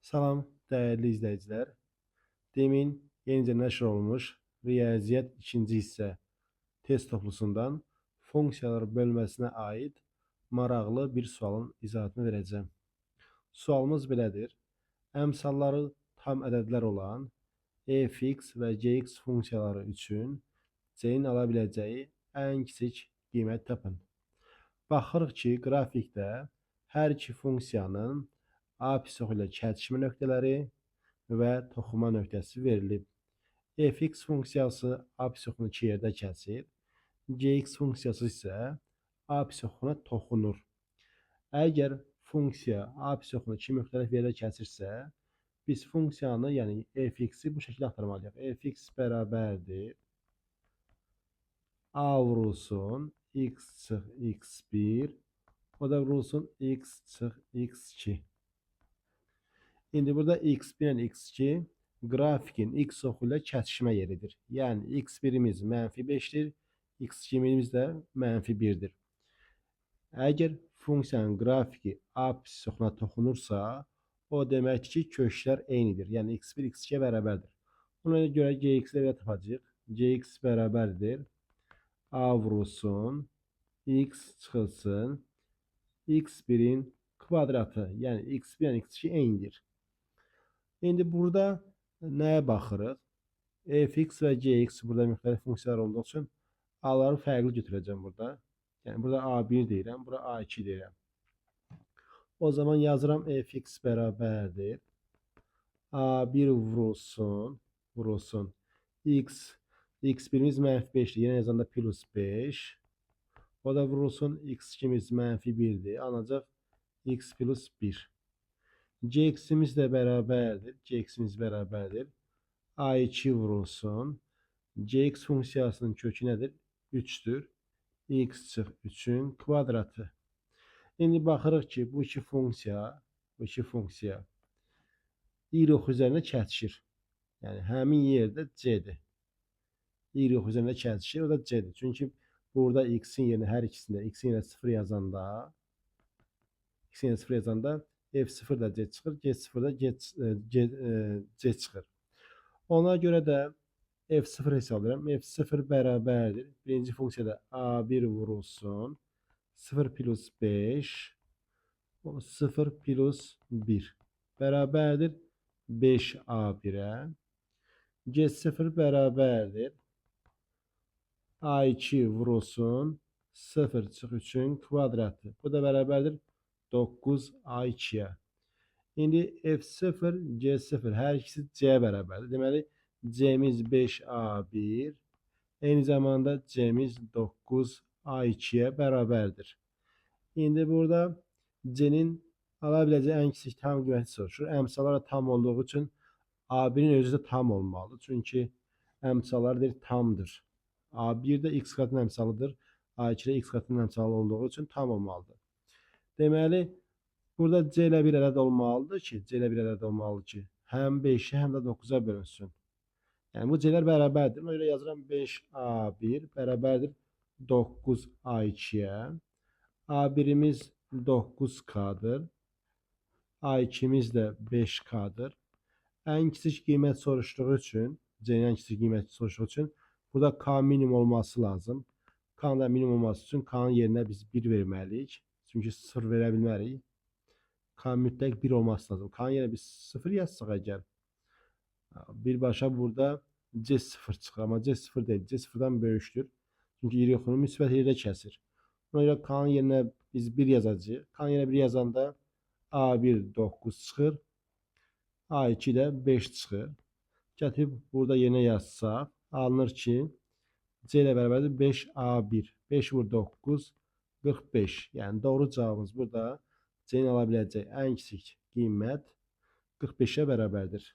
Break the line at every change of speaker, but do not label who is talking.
Salam, dəyərli izləyicilər. Demin yenicə nəşr olunmuş Riyaziyyat 2-ci hissə test toplusundan funksiyalar bölməsinə aid maraqlı bir sualın izahatını verəcəm. Sualımız belədir. Əmsalları tam ədədlər olan f(x) və gx funksiyaları üçün c-nin ala biləcəyi ən kiçik qiymət tapın. Baxırıq ki, qrafikdə hər iki funksiyanın apisox ilə kəsişmə nöqtələri və toxunma nöqtəsi verilib. Fx funksiyası apisoxunu iki yerdə kəsir, gx funksiyası isə apisoxuna toxunur. Əgər funksiya apisoxunu iki müxtəlif yerdə kəsirsə, biz funksiyanı, yəni fx-i bu şəkildə axtarmalıyıq. Fx bərabərdir a vurulsun x çıx x1, o da vurulsun x çıx x2. İndi burada x1 ilə x2 qrafikin x oxu ilə kəsişmə yeridir. Yəni x1-imiz -5-dir, x2-imiz də -1-dir. Əgər funksiyanın qrafiki apisoxuna toxunursa, o deməkdir ki, köşklər eynidir. Yəni x1 x2-yə bərabərdir. Ona görə gx-i belə tapacağıq. Gx bərabərdir a vurulsun x çıxılsın x1-in kvadratı. Yəni x1 ilə x2 eynidir. İndi burada nəyə baxırıq? Fx və gx burada müxtəlif funksiyalar olduğu üçün a-ları fərqli götürəcəm burada. Yəni burada a1 deyirəm, burada a2 deyirəm. O zaman yazıram fx bərabərdir a1 vurulsun x1-imiz -5'dir. Yenə yazanda +5. O da vurulsun x2-imiz -1'dir. Ancaq x +1. Gx-imiz də bərabərdir. Gx-imiz bərabərdir a2 vurulsun. Gx funksiyasının kökü nədir? 3'dür. X çıx 3'ün kvadratı. İndi baxırıq ki, bu iki funksiya y oxu üzərində kəsişir. Yəni həmin yerdə c-dir. Y oxu üzərində kəsişir, o da c-dir. Çünki burada x-in yerinə hər ikisində x-in yerinə 0 yazanda f0 da c çıxır, g0 da c çıxır. Ona görə də f0 hesab edirəm. F0 bərabərdir. Birinci funksiyada a1 vurulsun 0 + 5 0 + 1 bərabərdir 5a1'ə. G0 bərabərdir a2 vurulsun 0 çıx 3'ün kvadratı. Bu da bərabərdir 9a2'yə. İndi f0, g0 hər ikisi c-yə bərabərdir. Deməli, c-miz 5a1, eyni zamanda c-miz 9a2'yə bərabərdir. İndi burada c-nin ala biləcəyi ən kiçik tam qiyməti soruşur. Əmsallar tam olduğu üçün a1'in özü də tam olmalıdır. Çünki əmsallar tamdır. a1 də x qatının əmsalıdır. a2 də x qatının əmsalı olduğu üçün tam olmalıdır. Deməli, burada c ilə bir ədəd olmalıdır ki, həm 5-i, həm də 9-a bölünsün. Yəni, bu c-lər bərabərdir. Ona görə yazıram 5a1 bərabərdir 9a2-yə. a1'imiz 9k-dır. a2'miz də 5k-dır. Ən kiçik qiymət soruşduğu üçün, c-nin ən kiçik qiyməti soruşduğu üçün, burada k minimum olması lazım. K-nın da minimum olması üçün k-nın yerinə biz 1 verməliyik. Çünki 0 verə bilmərik. K mütləq 1 olması lazım. K-nın yerinə biz 0 yazsaq əgər, birbaşa burada C0 çıxır. Amma C0 deyil. C0'dan böyükdür. Çünki y oxunu müsbət yerdə kəsir. Ona görə K-nın yerinə biz 1 yazacağıq. K-nın yerinə 1 yazanda A1 9 çıxır. A2 də 5 çıxır. Gətirib burada yerinə yazsaq, alınır ki, C ilə bərabərdir 5A1. 5 vur 9, 45. Yəni doğru cavabımız burada C-nin ala biləcəyi ən kiçik qiymət 45-ə bərabərdir.